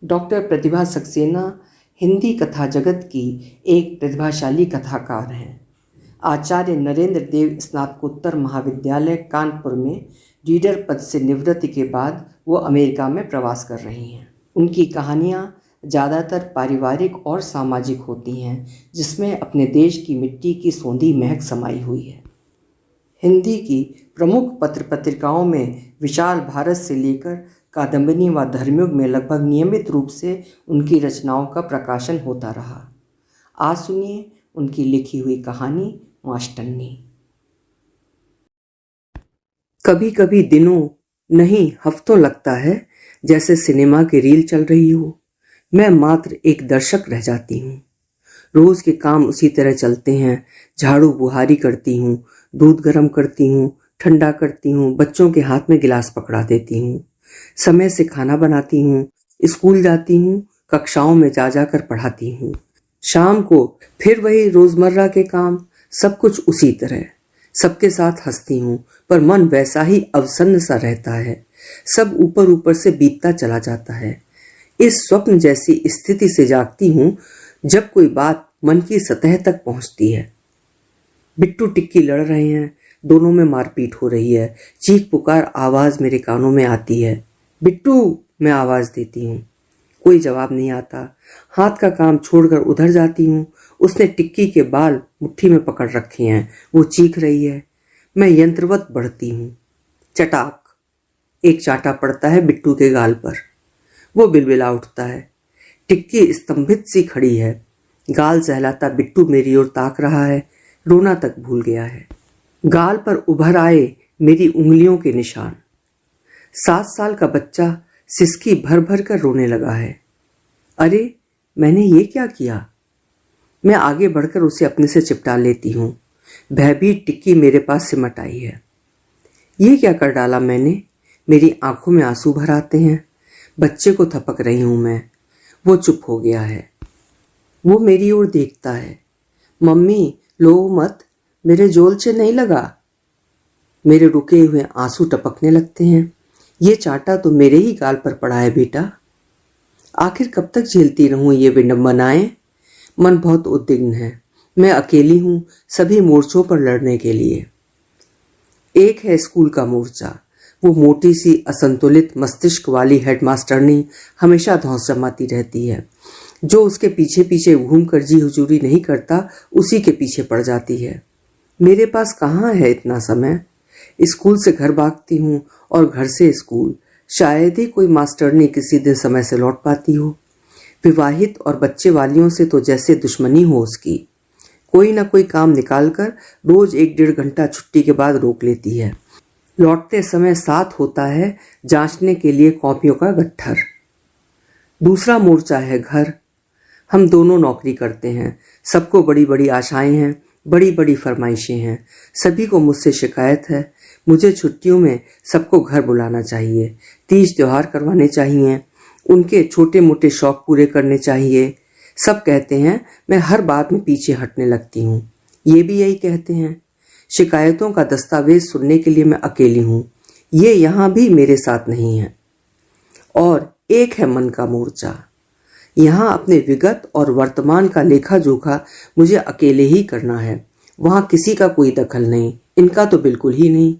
Doctor प्रतिभा सक्सेना हिंदी कथा जगत की एक प्रतिभाशाली कथाकार हैं। आचार्य नरेंद्र देव स्नातकोत्तर महाविद्यालय कानपुर में रीडर पद से निवृत्ति के बाद वो अमेरिका में प्रवास कर रही हैं। उनकी कहानियाँ ज़्यादातर पारिवारिक और सामाजिक होती हैं, जिसमें अपने देश की मिट्टी की सौंधी महक समाई हुई है। हिंदी की प्रमुख पत्र पत्रिकाओं में विशाल भारत से लेकर कादम्बिनी व धर्मयुग में लगभग नियमित रूप से उनकी रचनाओं का प्रकाशन होता रहा। आज सुनिए उनकी लिखी हुई कहानी मास्टरनी। कभी कभी दिनों नहीं हफ्तों लगता है जैसे सिनेमा की रील चल रही हो। मैं मात्र एक दर्शक रह जाती हूँ। रोज के काम उसी तरह चलते हैं। झाड़ू बुहारी करती हूँ, दूध गर्म करती हूँ, ठंडा करती हूँ, बच्चों के हाथ में गिलास पकड़ा देती हूँ, समय से खाना बनाती हूँ, स्कूल जाती हूँ, कक्षाओं में जा जाकर पढ़ाती हूँ। शाम को फिर वही रोजमर्रा के काम, सब कुछ उसी तरह। सबके साथ हंसती हूँ, पर मन वैसा ही अवसन्न सा रहता है। सब ऊपर ऊपर से बीतता चला जाता है। इस स्वप्न जैसी स्थिति से जागती हूँ जब कोई बात मन की सतह तक पहुँचती है। बिट्टू टिक्की लड़ रहे हैं, दोनों में मारपीट हो रही है। चीख पुकार आवाज मेरे कानों में आती है। बिट्टू, मैं आवाज देती हूँ। कोई जवाब नहीं आता। हाथ का काम छोड़कर उधर जाती हूँ। उसने टिक्की के बाल मुट्ठी में पकड़ रखे हैं। वो चीख रही है। मैं यंत्रवत बढ़ती हूँ। चटाक, एक चांटा पड़ता है बिट्टू के गाल पर। वो बिलबिला उठता है। टिक्की स्तंभित सी खड़ी है। गाल सहलाता बिट्टू मेरी ओर ताक रहा है। रोना तक भूल गया है। गाल पर उभर आए मेरी उंगलियों के निशान। 7 साल का बच्चा सिसकी भर भर कर रोने लगा है। अरे, मैंने ये क्या किया? मैं आगे बढ़कर उसे अपने से चिपटा लेती हूँ। भयभीत टिक्की मेरे पास सिमट आई है। ये क्या कर डाला मैंने? मेरी आंखों में आंसू भर आते हैं। बच्चे को थपक रही हूँ मैं। वो चुप हो गया है। वो मेरी ओर देखता है। मम्मी, लो मत, मेरे जोल से नहीं लगा। मेरे रुके हुए आंसू टपकने लगते हैं। ये चांटा तो मेरे ही गाल पर पड़ा है बेटा। आखिर कब तक झेलती रहूं ये विडंबनाएं? मन बहुत उद्विग्न है। मैं अकेली हूं सभी मोर्चों पर लड़ने के लिए। एक है स्कूल का मोर्चा। वो मोटी सी असंतुलित मस्तिष्क वाली हेडमास्टरनी हमेशा धौंस जमाती रहती है। जो उसके पीछे पीछे घूमकर जी हुजूरी नहीं करता, उसी के पीछे पड़ जाती है। मेरे पास कहाँ है इतना समय? स्कूल से घर भागती हूँ और घर से स्कूल। शायद ही कोई मास्टरनी किसी दिन समय से लौट पाती हो। विवाहित और बच्चे वालियों से तो जैसे दुश्मनी हो उसकी। कोई ना कोई काम निकालकर रोज 1-1.5 घंटा छुट्टी के बाद रोक लेती है। लौटते समय साथ होता है जांचने के लिए कॉपियों का गट्ठर। दूसरा मोर्चा है घर। हम दोनों नौकरी करते हैं। सबको बड़ी बड़ी आशाएं हैं, बड़ी बड़ी फरमाइशें हैं। सभी को मुझसे शिकायत है। मुझे छुट्टियों में सबको घर बुलाना चाहिए, तीज त्योहार करवाने चाहिए, उनके छोटे मोटे शौक पूरे करने चाहिए। सब कहते हैं मैं हर बात में पीछे हटने लगती हूँ। ये भी यही कहते हैं। शिकायतों का दस्तावेज सुनने के लिए मैं अकेली हूँ। ये यहाँ भी मेरे साथ नहीं है। और एक है मन का मोर्चा। यहाँ अपने विगत और वर्तमान का लेखा जोखा मुझे अकेले ही करना है। वहाँ किसी का कोई दखल नहीं, इनका तो बिल्कुल ही नहीं।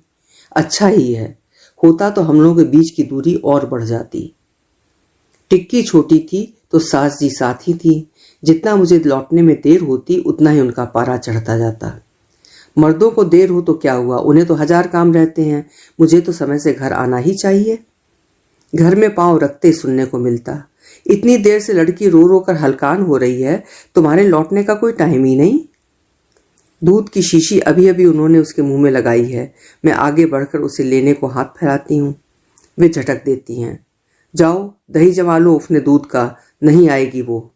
अच्छा ही है, होता तो हम लोगों के बीच की दूरी और बढ़ जाती। टिक्की छोटी थी तो सास जी साथ ही थी। जितना मुझे लौटने में देर होती उतना ही उनका पारा चढ़ता जाता। मर्दों को देर हो तो क्या हुआ, उन्हें तो 1000 काम रहते हैं। मुझे तो समय से घर आना ही चाहिए। घर में पांव रखते सुनने को मिलता, इतनी देर से लड़की रो रो कर हलकान हो रही है, तुम्हारे लौटने का कोई टाइम ही नहीं। दूध की शीशी अभी अभी उन्होंने उसके मुंह में लगाई है। मैं आगे बढ़कर उसे लेने को हाथ फैलाती हूँ। वे झटक देती हैं। जाओ दही जमा लो उफने दूध का, नहीं आएगी वो।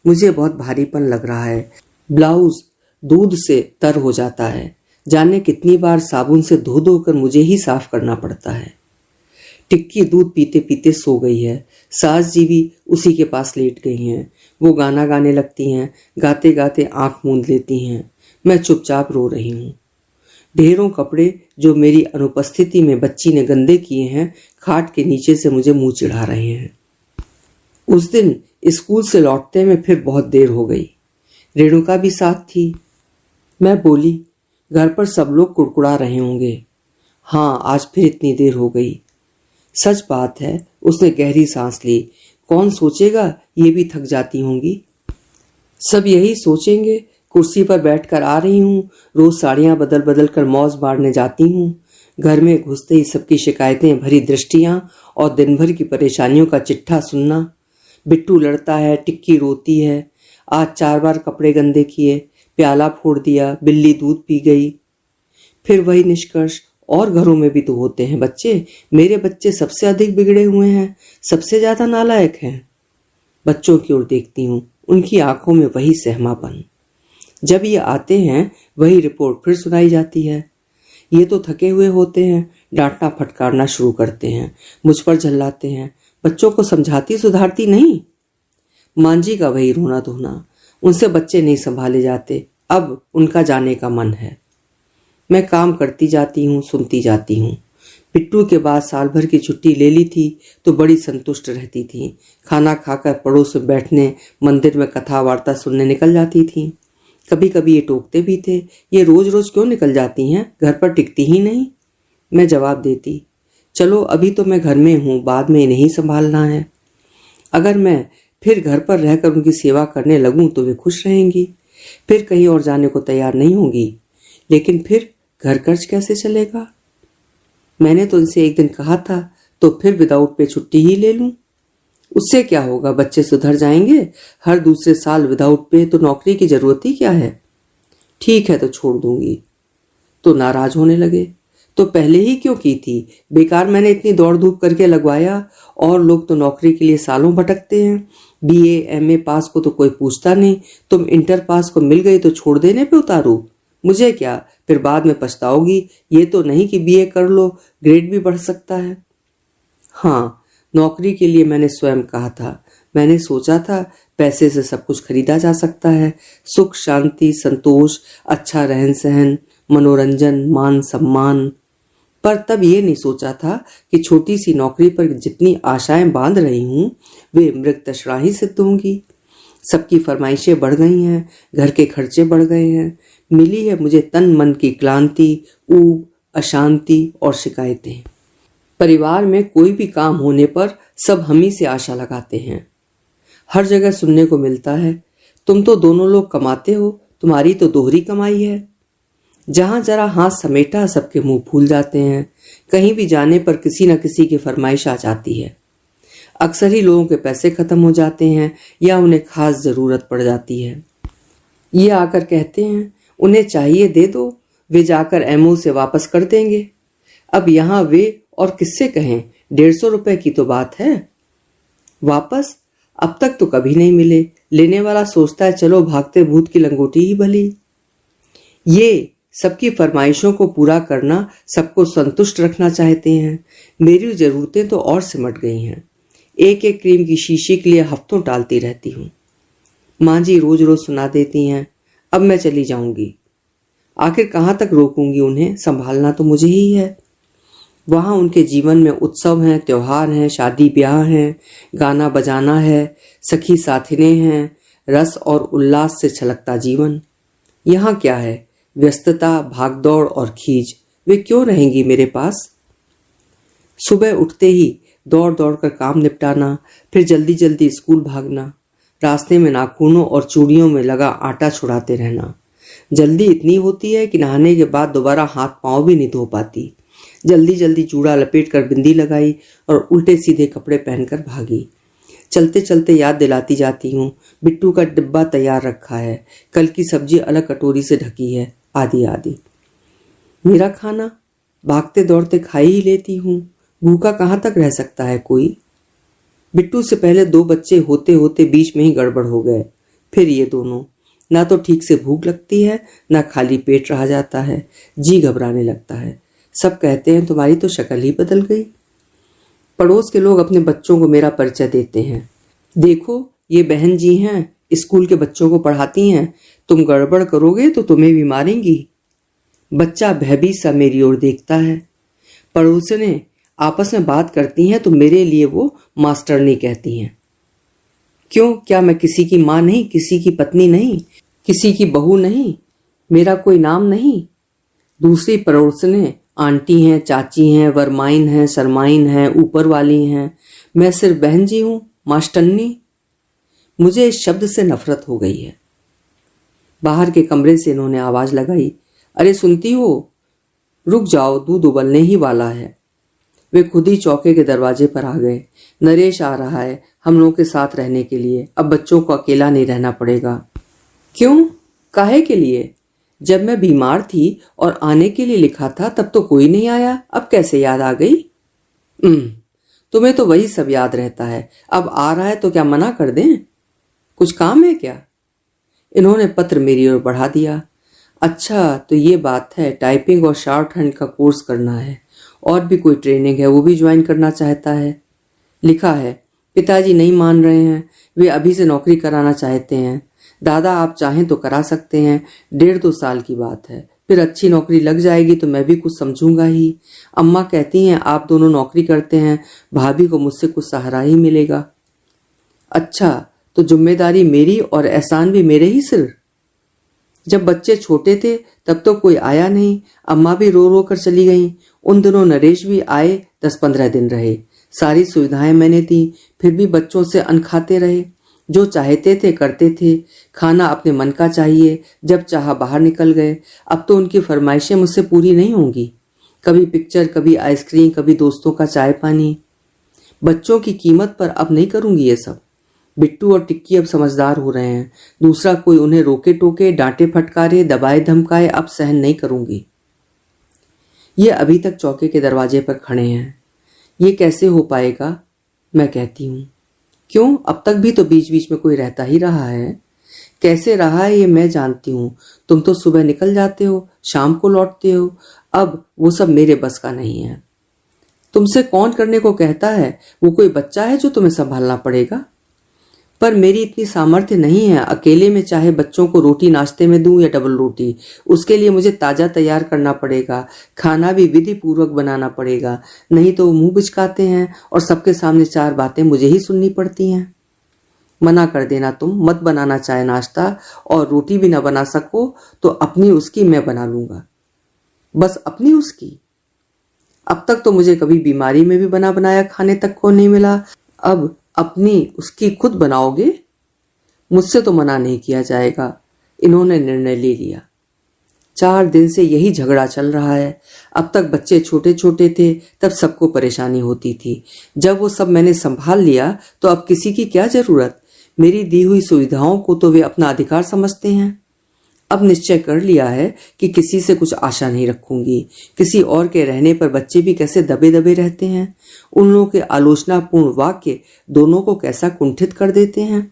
मुझे बहुत भारीपन लग रहा है। ब्लाउज दूध से तर हो जाता है। जाने कितनी बार साबुन से धो धो कर मुझे ही साफ करना पड़ता है। टिक्की दूध पीते पीते सो गई है। सास जी भी उसी के पास लेट गई हैं। वो गाना गाने लगती हैं। गाते गाते आंख मूंद लेती हैं। मैं चुपचाप रो रही हूँ। ढेरों कपड़े जो मेरी अनुपस्थिति में बच्ची ने गंदे किए हैं, खाट के नीचे से मुझे मुंह चिढ़ा रहे हैं। उस दिन स्कूल से लौटते में फिर बहुत देर हो गई। रेणुका भी साथ थी। मैं बोली, घर पर सब लोग कुड़कुड़ा रहे होंगे। हाँ, आज फिर इतनी देर हो गई। सच बात है, उसने गहरी सांस ली। कौन सोचेगा ये भी थक जाती होंगी। सब यही सोचेंगे, कुर्सी पर बैठकर आ रही हूँ, रोज साड़ियां बदल बदल कर मौज मारने जाती हूँ। घर में घुसते ही सबकी शिकायतें भरी दृष्टियां और दिन भर की परेशानियों का चिट्ठा सुनना। बिट्टू लड़ता है, टिक्की रोती है, आज 4 बार कपड़े गंदे किए, प्याला फोड़ दिया, बिल्ली दूध पी गई। फिर वही निष्कर्ष, और घरों में भी तो होते हैं बच्चे। मेरे बच्चे सबसे अधिक बिगड़े हुए हैं, सबसे ज्यादा नालायक हैं। बच्चों की ओर देखती हूँ, उनकी आंखों में वही सहमापन। जब ये आते हैं वही रिपोर्ट फिर सुनाई जाती है। ये तो थके हुए होते हैं, डांटना फटकारना शुरू करते हैं, मुझ पर झल्लाते हैं। बच्चों को समझाती सुधारती नहीं। मांझी का वही रोना धोना, उनसे बच्चे नहीं संभाले जाते। अब उनका जाने का मन है। मैं काम करती जाती हूँ, सुनती जाती हूँ। बिट्टू के बाद साल भर की छुट्टी ले ली थी तो बड़ी संतुष्ट रहती थी। खाना खाकर पड़ोस में बैठने, मंदिर में कथा वार्ता सुनने निकल जाती थी। कभी कभी ये टोकते भी थे, ये रोज रोज क्यों निकल जाती हैं, घर पर टिकती ही नहीं। मैं जवाब देती, चलो अभी तो मैं घर में हूँ, बाद में इन्हें संभालना है। अगर मैं फिर घर पर रहकर उनकी सेवा करने लगूं तो वे खुश रहेंगी, फिर कहीं और जाने को तैयार नहीं होंगी। लेकिन फिर घर खर्च कैसे चलेगा। मैंने तो उनसे एक दिन कहा था, तो फिर विदाउट पे छुट्टी ही ले लूं। उससे क्या होगा, बच्चे सुधर जाएंगे। हर दूसरे साल विदाउट पे तो नौकरी की जरूरत ही क्या है। ठीक है तो छोड़ दूंगी। तो नाराज होने लगे, तो पहले ही क्यों की थी, बेकार मैंने इतनी दौड़ धूप करके लगवाया। और लोग तो नौकरी के लिए सालों भटकते हैं। BA MA पास को तो कोई पूछता नहीं, तुम इंटर पास को मिल गई तो छोड़ देने पे उतारू। मुझे क्या, फिर बाद में पछताओगी। ये तो नहीं कि BA कर लो, ग्रेड भी बढ़ सकता है। हाँ, नौकरी के लिए मैंने स्वयं कहा था। मैंने सोचा था पैसे से सब कुछ खरीदा जा सकता है, सुख शांति संतोष, अच्छा रहन सहन, मनोरंजन, मान सम्मान। पर तब ये नहीं सोचा था कि छोटी सी नौकरी पर जितनी आशाएं बांध रही हूं वे मृगतृष्णा ही सिद्ध होंगी। सबकी फरमाइशें बढ़ गई हैं, घर के खर्चे बढ़ गए हैं। मिली है मुझे तन मन की क्लांति, ऊब, अशांति और शिकायतें। परिवार में कोई भी काम होने पर सब हम ही से आशा लगाते हैं। हर जगह सुनने को मिलता है, तुम तो दोनों लोग कमाते हो, तुम्हारी तो दोहरी कमाई है। जहां जरा हाथ समेटा सबके मुंह फूल जाते हैं। कहीं भी जाने पर किसी न किसी की फरमाइश आ जाती है। अक्सर ही लोगों के पैसे खत्म हो जाते हैं या उन्हें खास जरूरत पड़ जाती है। ये आकर कहते हैं उन्हें चाहिए दे दो, वे जाकर MO से वापस कर देंगे। अब यहाँ वे और किससे कहें, 150 रुपए की तो बात है। वापस अब तक तो कभी नहीं मिले। लेने वाला सोचता है चलो भागते भूत की लंगोटी ही भली। ये सबकी फरमाइशों को पूरा करना, सबको संतुष्ट रखना चाहते हैं। मेरी जरूरतें तो और सिमट गई हैं। एक एक क्रीम की शीशी के लिए हफ्तों टालती रहती हूँ। माँ जी रोज रोज सुना देती हैं, अब मैं चली जाऊंगी। आखिर कहाँ तक रोकूंगी उन्हें, संभालना तो मुझे ही है। वहाँ उनके जीवन में उत्सव हैं, त्योहार हैं, शादी ब्याह हैं, गाना बजाना है, सखी साथिने हैं, रस और उल्लास से छलकता जीवन। यहाँ क्या है, व्यस्तता, भागदौड़ और खींच। वे क्यों रहेंगी मेरे पास। सुबह उठते ही दौड़ दौड़ कर काम निपटाना, फिर जल्दी जल्दी स्कूल भागना, रास्ते में नाखूनों और चूड़ियों में लगा आटा छुड़ाते रहना। जल्दी इतनी होती है कि नहाने के बाद दोबारा हाथ पांव भी नहीं धो पाती। जल्दी जल्दी चूड़ा लपेट कर बिंदी लगाई और उल्टे सीधे कपड़े पहनकर भागी। चलते चलते याद दिलाती जाती हूँ, बिट्टू का डिब्बा तैयार रखा है, कल की सब्जी अलग कटोरी से ढकी है, आदि आदि। मेरा खाना भागते दौड़ते खाई ही लेती हूँ, भूखा कहाँ तक रह सकता है कोई। बिट्टू से पहले 2 बच्चे होते होते बीच में ही गड़बड़ हो गए। फिर ये दोनों, ना तो ठीक से भूख लगती है, ना खाली पेट रहा जाता है, जी घबराने लगता है। सब कहते हैं तुम्हारी तो शक्ल ही बदल गई। पड़ोस के लोग अपने बच्चों को मेरा परिचय देते हैं, देखो ये बहन जी हैं, स्कूल के बच्चों को पढ़ाती हैं, तुम गड़बड़ करोगे तो तुम्हें भी मारेंगी। बच्चा भयभीत सा मेरी ओर देखता है। पड़ोसने आपस में बात करती हैं तो मेरे लिए वो मास्टरनी कहती हैं। क्यों, क्या मैं किसी की माँ नहीं, किसी की पत्नी नहीं, किसी की बहू नहीं? मेरा कोई नाम नहीं? दूसरी पड़ोसनें आंटी हैं, चाची हैं, वरमाइन हैं, शरमाइन हैं, ऊपर वाली हैं। मैं सिर्फ बहन जी हूं, मास्टरनी। मुझे इस शब्द से नफरत हो गई है। बाहर के कमरे से इन्होंने आवाज लगाई, अरे सुनती हो? रुक जाओ, दूध उबलने ही वाला है। वे खुद ही चौके के दरवाजे पर आ गए। नरेश आ रहा है हम लोगों के साथ रहने के लिए। अब बच्चों को अकेला नहीं रहना पड़ेगा। क्यों, काहे के लिए? जब मैं बीमार थी और आने के लिए लिखा था तब तो कोई नहीं आया, अब कैसे याद आ गई? तुम्हें तो वही सब याद रहता है, अब आ रहा है तो क्या मना कर दें? कुछ काम है क्या? इन्होंने पत्र मेरी ओर बढ़ा दिया। अच्छा तो ये बात है, टाइपिंग और शॉर्ट हैंड का कोर्स करना है, और भी कोई ट्रेनिंग है वो भी ज्वाइन करना चाहता है। लिखा है, पिताजी नहीं मान रहे हैं, वे अभी से नौकरी कराना चाहते हैं। दादा आप चाहें तो करा सकते हैं, 1.5-2 साल की बात है, फिर अच्छी नौकरी लग जाएगी तो मैं भी कुछ समझूंगा ही। अम्मा कहती हैं आप दोनों नौकरी करते हैं, भाभी को मुझसे कुछ सहारा ही मिलेगा। अच्छा तो जिम्मेदारी मेरी और एहसान भी मेरे ही सिर। जब बच्चे छोटे थे तब तो कोई आया नहीं, अम्मा भी रो रो कर चली गईं। उन दिनों नरेश भी आए, 10-15 दिन रहे, सारी सुविधाएं मैंने दी, फिर भी बच्चों से अन्न खाते रहे। जो चाहते थे करते थे, खाना अपने मन का चाहिए, जब चाहा बाहर निकल गए। अब तो उनकी फरमाइशें मुझसे पूरी नहीं होंगी, कभी पिक्चर, कभी आइसक्रीम, कभी दोस्तों का चाय पानी। बच्चों की कीमत पर अब नहीं करूंगी ये सब। बिट्टू और टिक्की अब समझदार हो रहे हैं, दूसरा कोई उन्हें रोके टोके, डांटे फटकारे, दबाए धमकाए अब सहन नहीं करूंगी। ये अभी तक चौके के दरवाजे पर खड़े हैं। ये कैसे हो पाएगा, मैं कहती हूँ। क्यों, अब तक भी तो बीच बीच में कोई रहता ही रहा है। कैसे रहा है ये मैं जानती हूँ। तुम तो सुबह निकल जाते हो, शाम को लौटते हो, अब वो सब मेरे बस का नहीं है। तुमसे कौन करने को कहता है, वो कोई बच्चा है जो तुम्हें संभालना पड़ेगा? पर मेरी इतनी सामर्थ्य नहीं है, अकेले में चाहे बच्चों को रोटी नाश्ते में दूं या डबल रोटी, उसके लिए मुझे ताजा तैयार करना पड़ेगा, खाना भी विधि पूर्वक बनाना पड़ेगा, नहीं तो वो मुंह बिचकाते हैं और सबके सामने 4 बातें मुझे ही सुननी पड़ती हैं। मना कर देना तुम, मत बनाना चाहे नाश्ता, और रोटी भी ना बना सको तो अपनी उसकी मैं बना लूंगा। बस अपनी उसकी? अब तक तो मुझे कभी बीमारी में भी बना बनाया खाने तक को नहीं मिला, अब अपनी उसकी खुद बनाओगे? मुझसे तो मना नहीं किया जाएगा। इन्होंने निर्णय ले लिया। 4 दिन से यही झगड़ा चल रहा है। अब तक बच्चे छोटे छोटे थे तब सबको परेशानी होती थी, जब वो सब मैंने संभाल लिया तो अब किसी की क्या जरूरत। मेरी दी हुई सुविधाओं को तो वे अपना अधिकार समझते हैं। अब निश्चय कर लिया है कि किसी से कुछ आशा नहीं रखूंगी। किसी और के रहने पर बच्चे भी कैसे दबे दबे रहते हैं, उन लोगों के आलोचनापूर्ण वाक्य दोनों को कैसा कुंठित कर देते हैं।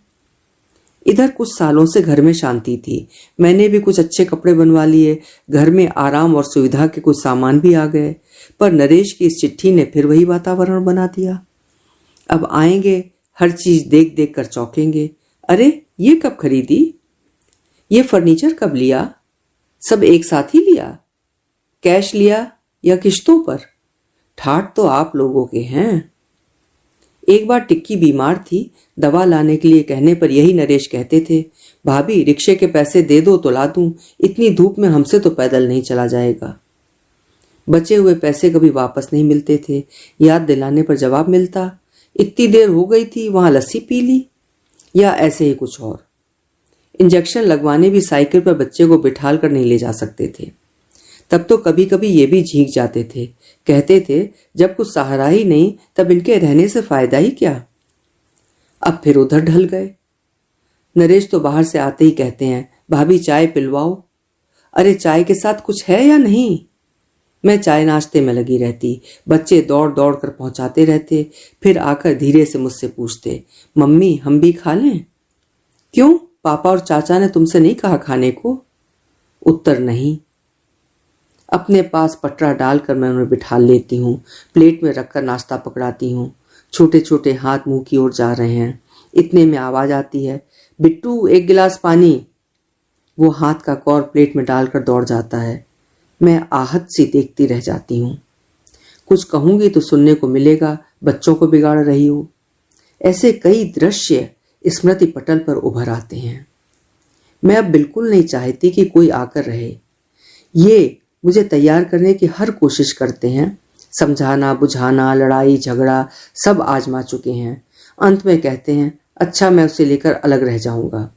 इधर कुछ सालों से घर में शांति थी, मैंने भी कुछ अच्छे कपड़े बनवा लिए, घर में आराम और सुविधा के कुछ सामान भी आ गए। पर नरेश की इस चिट्ठी ने फिर वही वातावरण बना दिया। अब आएंगे, हर चीज देख देख कर चौंकेंगे। अरे ये कब खरीदी, ये फर्नीचर कब लिया, सब एक साथ ही लिया, कैश लिया या किश्तों पर? ठाट तो आप लोगों के हैं। एक बार टिक्की बीमार थी, दवा लाने के लिए कहने पर यही नरेश कहते थे, भाभी रिक्शे के पैसे दे दो तो ला दूं, इतनी धूप में हमसे तो पैदल नहीं चला जाएगा। बचे हुए पैसे कभी वापस नहीं मिलते थे, याद दिलाने पर जवाब मिलता, इतनी देर हो गई थी, वहां लस्सी पी ली, या ऐसे ही कुछ और। इंजेक्शन लगवाने भी साइकिल पर बच्चे को बिठाल कर नहीं ले जा सकते थे। तब तो कभी कभी ये भी झीक जाते थे, कहते थे जब कुछ सहारा ही नहीं तब इनके रहने से फायदा ही क्या। अब फिर उधर ढल गए। नरेश तो बाहर से आते ही कहते हैं, भाभी चाय पिलवाओ। अरे चाय के साथ कुछ है या नहीं? मैं चाय नाश्ते में लगी रहती, बच्चे दौड़ दौड़ कर पहुंचाते रहते, फिर आकर धीरे से मुझसे पूछते, मम्मी हम भी खा लें? क्यों, पापा और चाचा ने तुमसे नहीं कहा खाने को? उत्तर नहीं। अपने पास पटरा डालकर मैं उन्हें बिठा लेती हूँ, प्लेट में रखकर नाश्ता पकड़ाती हूँ। छोटे छोटे हाथ मुंह की ओर जा रहे हैं, इतने में आवाज आती है, बिट्टू 1 गिलास पानी। वो हाथ का कौर प्लेट में डालकर दौड़ जाता है। मैं आहत सी देखती रह जाती हूँ। कुछ कहूंगी तो सुनने को मिलेगा, बच्चों को बिगाड़ रही हो। ऐसे कई दृश्य स्मृति पटल पर उभर आते हैं। मैं अब बिल्कुल नहीं चाहती कि कोई आकर रहे। ये मुझे तैयार करने की हर कोशिश करते हैं। समझाना, बुझाना, लड़ाई झगड़ा सब आजमा चुके हैं। अंत में कहते हैं, अच्छा मैं उसे लेकर अलग रह जाऊंगा।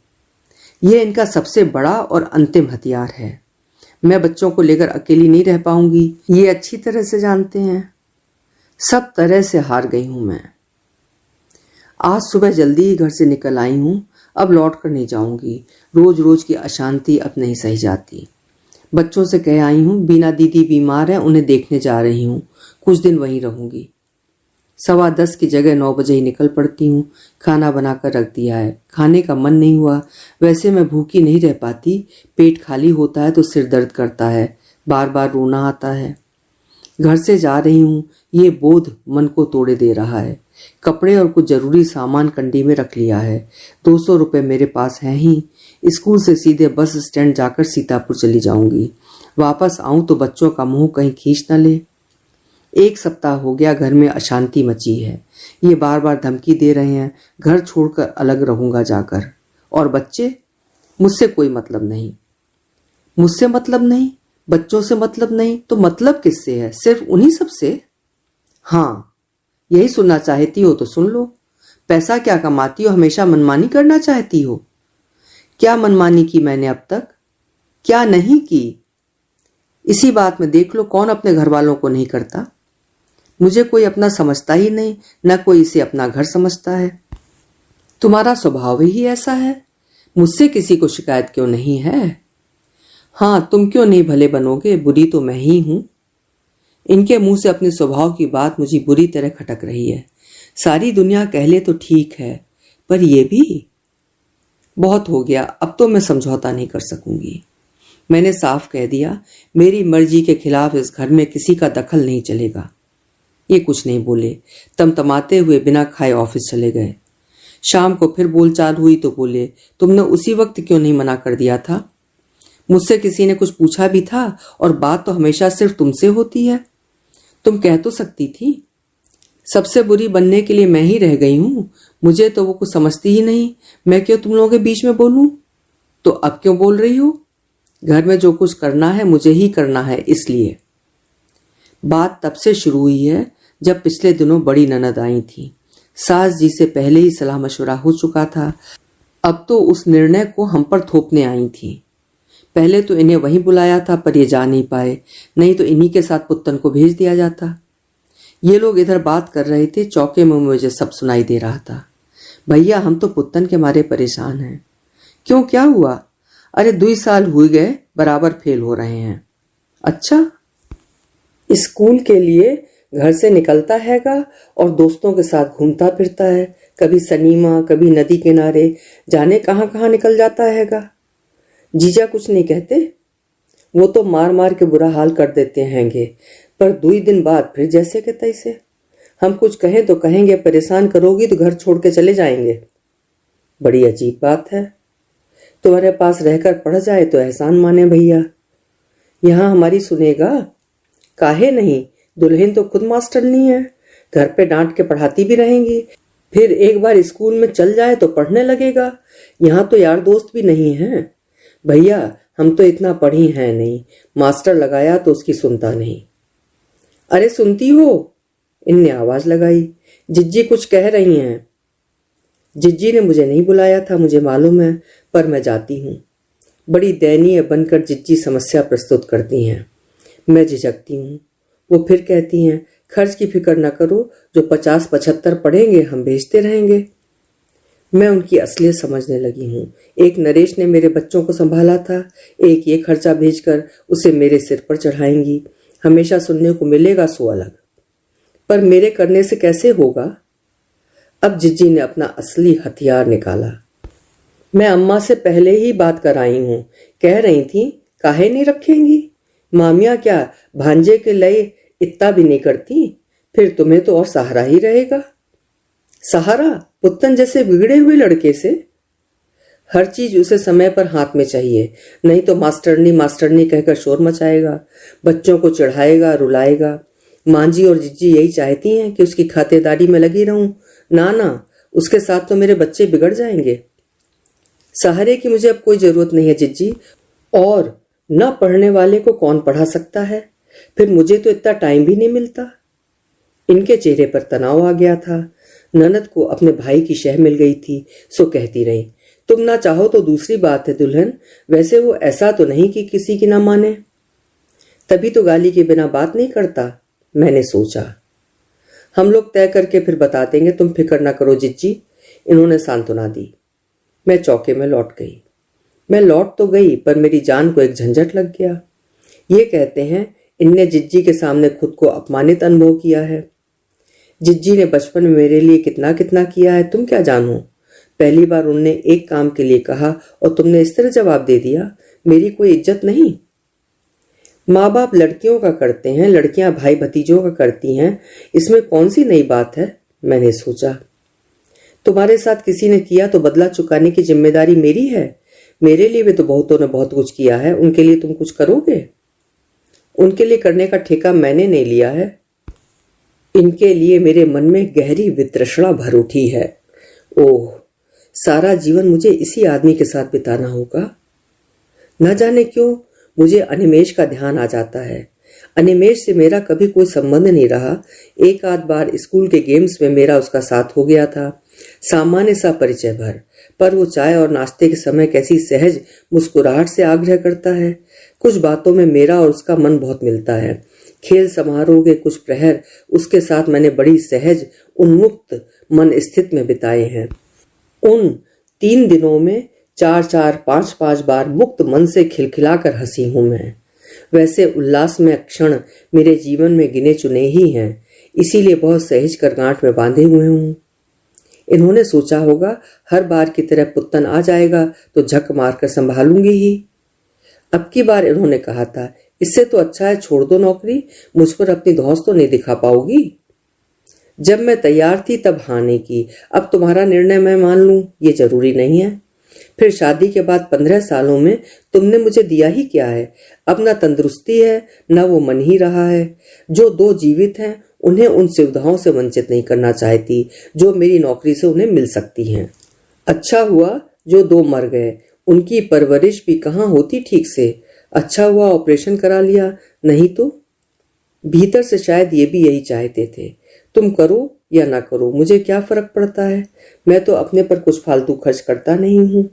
ये इनका सबसे बड़ा और अंतिम हथियार है। मैं बच्चों को लेकर अकेली नहीं रह पाऊंगी, ये अच्छी तरह से जानते हैं। सब तरह से हार गई हूं मैं। आज सुबह जल्दी ही घर से निकल आई हूं। अब लौट कर नहीं जाऊंगी। रोज रोज की अशांति अब नहीं सही जाती। बच्चों से कह आई हूं, बीना दीदी बीमार है, उन्हें देखने जा रही हूं, कुछ दिन वहीं रहूंगी। 10:15 की जगह 9 बजे ही निकल पड़ती हूँ। खाना बनाकर रख दिया है। खाने का मन नहीं हुआ। वैसे मैं भूखी नहीं रह पाती। पेट खाली होता है तो सिर दर्द करता है, बार बार रोना आता है। घर से जा रही हूँ, ये बोध मन को तोड़े दे रहा है। कपड़े और कुछ जरूरी सामान कंडी में रख लिया है। 200 रुपये मेरे पास हैं ही। स्कूल से सीधे बस स्टैंड जाकर सीतापुर चली जाऊंगी। वापस आऊं तो बच्चों का मुंह कहीं खींच न ले। 1 सप्ताह हो गया घर में अशांति मची है। ये बार बार धमकी दे रहे हैं, घर छोड़कर अलग रहूंगा जाकर। और बच्चे, मुझसे कोई मतलब नहीं। मुझसे मतलब नहीं, बच्चों से मतलब नहीं, तो मतलब किससे है? सिर्फ उन्हीं सब से? हाँ, यही सुनना चाहती हो तो सुन लो। पैसा क्या कमाती हो, हमेशा मनमानी करना चाहती हो? क्या मनमानी की मैंने अब तक? क्या नहीं की? इसी बात में देख लो, कौन अपने घर वालों को नहीं करता। मुझे कोई अपना समझता ही नहीं, न कोई इसे अपना घर समझता है। तुम्हारा स्वभाव ही ऐसा है। मुझसे किसी को शिकायत क्यों नहीं है? हाँ, तुम क्यों नहीं भले बनोगे? बुरी तो मैं ही हूं। इनके मुंह से अपने स्वभाव की बात मुझे बुरी तरह खटक रही है। सारी दुनिया कह ले तो ठीक है, पर यह भी बहुत हो गया। अब तो मैं समझौता नहीं कर सकूंगी। मैंने साफ कह दिया, मेरी मर्जी के खिलाफ इस घर में किसी का दखल नहीं चलेगा। ये कुछ नहीं बोले, तमतमाते हुए बिना खाए ऑफिस चले गए। शाम को फिर बोलचाल हुई तो बोले, तुमने उसी वक्त क्यों नहीं मना कर दिया था? मुझसे किसी ने कुछ पूछा भी था? और बात तो हमेशा सिर्फ तुमसे होती है। तुम कह तो सकती थी। सबसे बुरी बनने के लिए मैं ही रह गई हूं। मुझे तो वो कुछ समझती ही नहीं। मैं क्यों तुम लोगों के बीच में बोलूं? तो अब क्यों बोल रही हो? घर में जो कुछ करना है मुझे ही करना है, इसलिए। बात तब से शुरू हुई है जब पिछले दिनों बड़ी ननद आई थी। सास जी से पहले ही सलाह मशवरा हो चुका था। अब तो उस निर्णय को हम पर थोपने आई थी। पहले तो इन्हें वहीं बुलाया था, पर ये जा नहीं पाए, नहीं तो इन्हीं के साथ पुत्तन को भेज दिया जाता। ये लोग इधर बात कर रहे थे, चौके में मुझे सब सुनाई दे रहा था। भैया, हम तो पुत्तन के मारे परेशान हैं। क्यों, क्या हुआ? अरे 2 साल हुए गए, बराबर फेल हो रहे हैं। अच्छा, स्कूल के लिए घर से निकलता हैगा और दोस्तों के साथ घूमता फिरता है। कभी सनीमा, कभी नदी किनारे, जाने कहाँ कहाँ निकल जाता हैगा। जीजा कुछ नहीं कहते? वो तो मार मार के बुरा हाल कर देते हैंगे, पर 2 दिन बाद फिर जैसे के तैसे। हम कुछ कहें तो कहेंगे, परेशान करोगी तो घर छोड़ के चले जाएंगे। बड़ी अजीब बात है। तुम्हारे पास रहकर पढ़ जाए तो एहसान माने भैया। यहाँ हमारी सुनेगा? काहे नहीं, दुल्हन तो खुद मास्टरनी है। घर पे डांट के पढ़ाती भी रहेंगी। फिर एक बार स्कूल में चल जाए तो पढ़ने लगेगा। यहाँ तो यार दोस्त भी नहीं है। भैया, हम तो इतना पढ़ी हैं नहीं, मास्टर लगाया तो उसकी सुनता नहीं। अरे सुनती हो? इनने आवाज लगाई। जिज्जी कुछ कह रही हैं। जिज्जी ने मुझे नहीं बुलाया था, मुझे मालूम है, पर मैं जाती हूँ। बड़ी दयनीय बनकर जिज्जी समस्या प्रस्तुत करती हैं। मैं झिझकती हूँ। वो फिर कहती हैं, खर्च की फिक्र न करो, जो 50-75 पढ़ेंगे हम भेजते रहेंगे। मैं उनकी असलियत समझने लगी हूँ। एक नरेश ने मेरे बच्चों को संभाला था, एक ये खर्चा भेजकर उसे मेरे सिर पर चढ़ाएंगी। हमेशा सुनने को मिलेगा सो अलग, पर मेरे करने से कैसे होगा? अब जिज्जी ने अपना असली हथियार निकाला। मैं अम्मा से पहले ही बात कर आई हूँ। कह रही थी, काहे नहीं रखेंगी? मामिया क्या भांजे के लिए इतना भी नहीं करती? फिर तुम्हें तो और सहारा ही रहेगा। सहारा? पुत्तन जैसे बिगड़े हुए लड़के से? हर चीज उसे समय पर हाथ में चाहिए, नहीं तो मास्टरनी मास्टरनी कहकर शोर मचाएगा, बच्चों को चिढ़ाएगा, रुलाएगा। मांझी और जिज्जी यही चाहती हैं कि उसकी खातेदारी में लगी रहूं। ना, उसके साथ तो मेरे बच्चे बिगड़ जाएंगे। सहारे की मुझे अब कोई जरूरत नहीं है जिज्जी, और न पढ़ने वाले को कौन पढ़ा सकता है? फिर मुझे तो इतना टाइम भी नहीं मिलता। इनके चेहरे पर तनाव आ गया था। ननद को अपने भाई की शह मिल गई थी, सो कहती रही, तुम ना चाहो तो दूसरी बात है दुल्हन, वैसे वो ऐसा तो नहीं कि किसी की ना माने। तभी तो गाली के बिना बात नहीं करता। मैंने सोचा हम लोग तय करके फिर बता देंगे, तुम फिक्र ना करो जिज्जी। इन्होंने सांत्वना दी। मैं चौके में लौट गई। मैं लौट तो गई पर मेरी जान को एक झंझट लग गया। ये कहते हैं इनने जिज्जी के सामने खुद को अपमानित अनुभव किया है। जिज्जी ने बचपन में मेरे लिए कितना कितना किया है तुम क्या जानो। पहली बार उनने एक काम के लिए कहा और तुमने इस तरह जवाब दे दिया। मेरी कोई इज्जत नहीं। माँ बाप लड़कियों का करते हैं, लड़कियां भाई भतीजों का करती हैं, इसमें कौन सी नई बात है? मैंने सोचा। तुम्हारे साथ किसी ने किया तो बदला चुकाने की जिम्मेदारी मेरी है। मेरे लिए भी तो बहुतों ने बहुत कुछ किया है, उनके लिए तुम कुछ करोगे? उनके लिए करने का ठेका मैंने नहीं लिया है। इनके लिए मेरे मन में गहरी वितृष्णा भर उठी है। ओह, सारा जीवन मुझे इसी आदमी के साथ बिताना होगा। न जाने क्यों मुझे अनिमेष का ध्यान आ जाता है। अनिमेष से मेरा कभी कोई संबंध नहीं रहा। एक आध बार स्कूल के गेम्स में मेरा उसका साथ हो गया था, सामान्य सा परिचय भर, पर वो चाय और नाश्ते के समय कैसी सहज मुस्कुराहट से आग्रह करता है। कुछ बातों में मेरा और उसका मन बहुत मिलता है। खेल समारोह के कुछ प्रहर उसके साथ मैंने बड़ी सहज उन्मुक्त मन स्थिति में बिताए हैं। उन 3 दिनों में 4-4, 5-5 बार मुक्त मन से खिलखिलाकर हंसी हूं मैं। वैसे उल्लास में क्षण मेरे जीवन में गिने चुने ही हैं, इसीलिए बहुत सहज कर गांठ में बांधे हुए हूँ। इन्होंने सोचा होगा हर बार की तरह पुत्तन आ जाएगा तो झक मारकर संभालूंगी ही। अब की बार इन्होंने कहा था, इससे तो अच्छा है छोड़ दो नौकरी, मुझ पर अपनी धौंस तो नहीं दिखा पाओगी। जब मैं तैयार थी तब हाँ नहीं की। अब तुम्हारा निर्णय मैं मान लूं ये जरूरी नहीं है। फिर शादी के बाद 15 सालों में तुमने मुझे दिया ही क्या है? अब ना तंदुरुस्ती है ना वो मन ही रहा है। जो 2 जीवित हैं उन्हें उन सुविधाओं से वंचित नहीं करना चाहती जो मेरी नौकरी से उन्हें मिल सकती हैं। अच्छा हुआ जो 2 मर गए, उनकी परवरिश भी कहाँ होती ठीक से। अच्छा हुआ ऑपरेशन करा लिया, नहीं तो। भीतर से शायद ये भी यही चाहते थे। तुम करो या ना करो मुझे क्या फर्क पड़ता है, मैं तो अपने पर कुछ फालतू खर्च करता नहीं हूँ।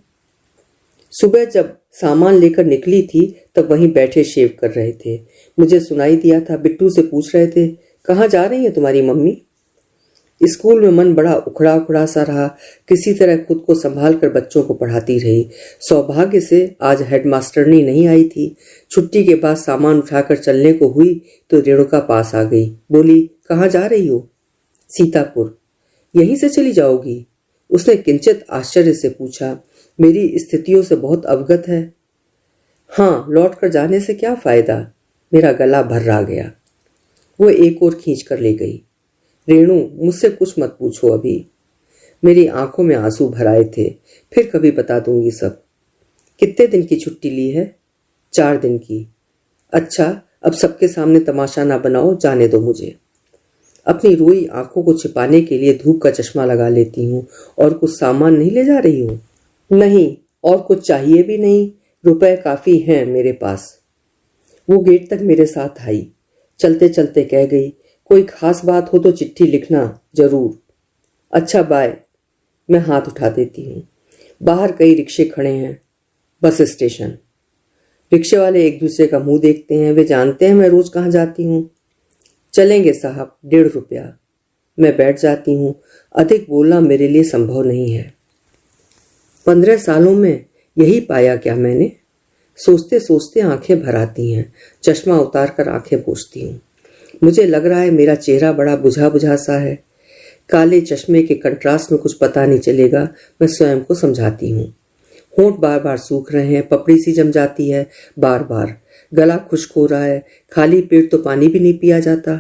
सुबह जब सामान लेकर निकली थी तब वहीं बैठे शेव कर रहे थे। मुझे सुनाई दिया था बिट्टू से पूछ रहे थे, कहाँ जा रही है तुम्हारी मम्मी? स्कूल में मन बड़ा उखड़ा उखड़ा सा रहा। किसी तरह खुद को संभाल कर बच्चों को पढ़ाती रही। सौभाग्य से आज हेडमास्टरनी नहीं आई थी। छुट्टी के बाद सामान उठाकर चलने को हुई तो रेणुका पास आ गई। बोली, कहाँ जा रही हो? सीतापुर। यहीं से चली जाओगी? उसने किंचित आश्चर्य से पूछा। मेरी स्थितियों से बहुत अवगत है। हाँ, लौट कर जाने से क्या फायदा? मेरा गला भर्रा गया। वो एक और खींच कर ले गई। रेणु, मुझसे कुछ मत पूछो अभी। मेरी आंखों में आंसू भर आए थे। फिर कभी बता दूंगी सब। कितने दिन की छुट्टी ली है? 4 दिन की। अच्छा, अब सबके सामने तमाशा ना बनाओ, जाने दो मुझे। अपनी रोई आंखों को छिपाने के लिए धूप का चश्मा लगा लेती हूँ। और कुछ सामान नहीं ले जा रही हूँ? नहीं, और कुछ चाहिए भी नहीं, रुपए काफी हैं मेरे पास। वो गेट तक मेरे साथ आई। चलते चलते कह गई, कोई खास बात हो तो चिट्ठी लिखना जरूर। अच्छा, बाय। मैं हाथ उठा देती हूँ। बाहर कई रिक्शे खड़े हैं। Bus station. रिक्शे वाले एक दूसरे का मुंह देखते हैं। वे जानते हैं मैं रोज कहाँ जाती हूँ। चलेंगे साहब, 1.5 रुपया। मैं बैठ जाती हूँ। अधिक बोलना मेरे लिए संभव नहीं है। 15 सालों में यही पाया क्या मैंने? सोचते सोचते आंखें भर आती हैं। चश्मा उतार कर आंखें पोंछती हूँ। मुझे लग रहा है मेरा चेहरा बड़ा बुझा बुझा सा है। काले चश्मे के कंट्रास्ट में कुछ पता नहीं चलेगा, मैं स्वयं को समझाती हूँ। होंठ बार बार सूख रहे हैं, पपड़ी सी जम जाती है बार बार, गला खुश्क हो रहा है। खाली पेट तो पानी भी नहीं पिया जाता,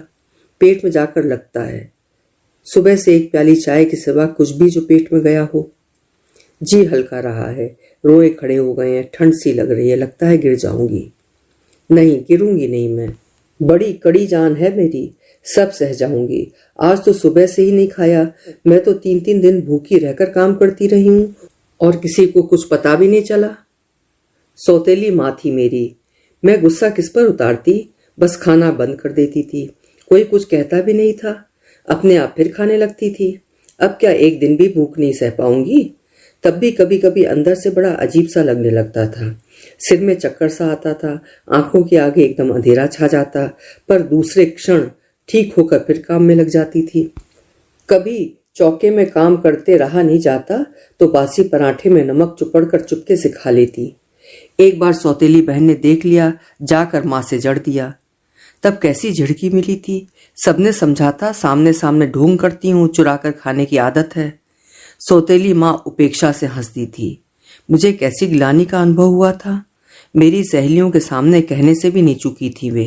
पेट में जाकर लगता है। सुबह से एक प्याली चाय के सिवा कुछ भी जो पेट में गया हो। जी हल्का रहा है, रोए खड़े हो गए हैं, ठंड सी लग रही है, लगता है गिर जाऊंगी। नहीं, गिरूंगी नहीं मैं। बड़ी कड़ी जान है मेरी। सब सह जाऊंगी। आज तो सुबह से ही नहीं खाया। मैं तो 3-3 दिन भूखी रहकर काम करती रही हूँ और किसी को कुछ पता भी नहीं चला। सौतेली माँ थी मेरी। मैं गुस्सा किस पर उतारती, बस खाना बंद कर देती थी। कोई कुछ कहता भी नहीं था, अपने आप फिर खाने लगती थी। अब क्या एक दिन भी भूख नहीं सह पाऊंगी? तब भी कभी कभी अंदर से बड़ा अजीब सा लगने लगता था। सिर में चक्कर सा आता था, आंखों के आगे एकदम अंधेरा छा जाता, पर दूसरे क्षण ठीक होकर फिर काम में लग जाती थी। कभी चौके में काम करते रहा नहीं जाता तो बासी पराठे में नमक चुपड़कर चुपके से खा लेती। एक बार सौतेली बहन ने देख लिया, जाकर माँ से जड़ दिया। तब कैसी झिड़की मिली थी। सबने समझाता, सामने सामने ढोंग करती हूँ, चुरा कर खाने की आदत है। सौतेली माँ उपेक्षा से हंसती थी। मुझे कैसी गिलानी का अनुभव हुआ था। मेरी सहेलियों के सामने कहने से भी नहीं चूकी थी वे।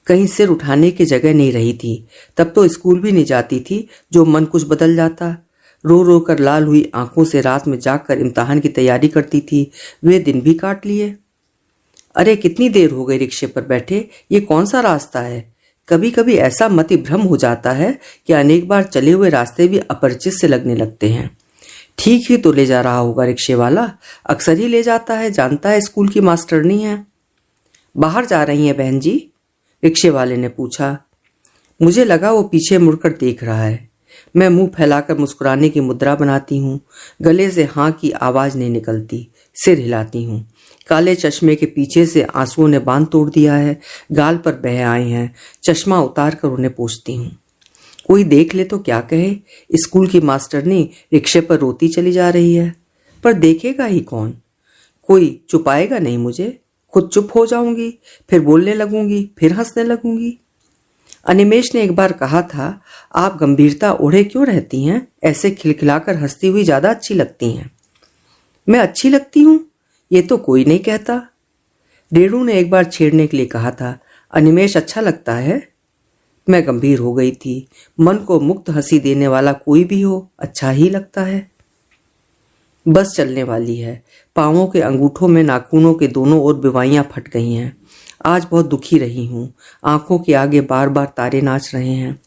कहीं सिर उठाने की जगह नहीं रही थी। तब तो स्कूल भी नहीं जाती थी, जो मन कुछ बदल जाता। रो रो कर लाल हुई आंखों से रात में जागकर इम्तिहान की तैयारी करती थी। वे दिन भी काट लिए। अरे कितनी देर हो गई रिक्शे पर बैठे, ये कौन सा रास्ता है? कभी कभी ऐसा मति भ्रम हो जाता है कि अनेक बार चले हुए रास्ते भी अपरिचित से लगने लगते हैं। ठीक ही तो ले जा रहा होगा रिक्शे वाला, अक्सर ही ले जाता है, जानता है स्कूल की मास्टरनी है। बाहर जा रही हैं बहन जी? रिक्शे वाले ने पूछा। मुझे लगा वो पीछे मुड़कर देख रहा है। मैं मुंह फैलाकर मुस्कुराने की मुद्रा बनाती हूँ। गले से हाँ की आवाज नहीं निकलती। सिर हिलाती हूँ। काले चश्मे के पीछे से आंसुओं ने बांध तोड़ दिया है, गाल पर बह आए हैं। चश्मा उतार कर उन्हें पोंछती हूँ। कोई देख ले तो क्या कहे, स्कूल की मास्टरनी रिक्शे पर रोती चली जा रही है। पर देखेगा ही कौन? कोई छुपाएगा नहीं मुझे। खुद चुप हो जाऊंगी, फिर बोलने लगूंगी, फिर हंसने लगूंगी। अनिमेश ने एक बार कहा था, आप गंभीरता ओढ़े क्यों रहती हैं? ऐसे खिलखिलाकर हंसती हुई ज्यादा अच्छी लगती हैं। मैं अच्छी लगती हूँ? ये तो कोई नहीं कहता। रेणु ने एक बार छेड़ने के लिए कहा था, अनिमेश अच्छा लगता है। मैं गंभीर हो गई थी। मन को मुक्त हंसी देने वाला कोई भी हो, अच्छा ही लगता है। बस चलने वाली है। पांवों के अंगूठों में नाखूनों के दोनों ओर बिवाइयां फट गई हैं। आज बहुत दुखी रही हूँ। आंखों के आगे बार बार तारे नाच रहे हैं।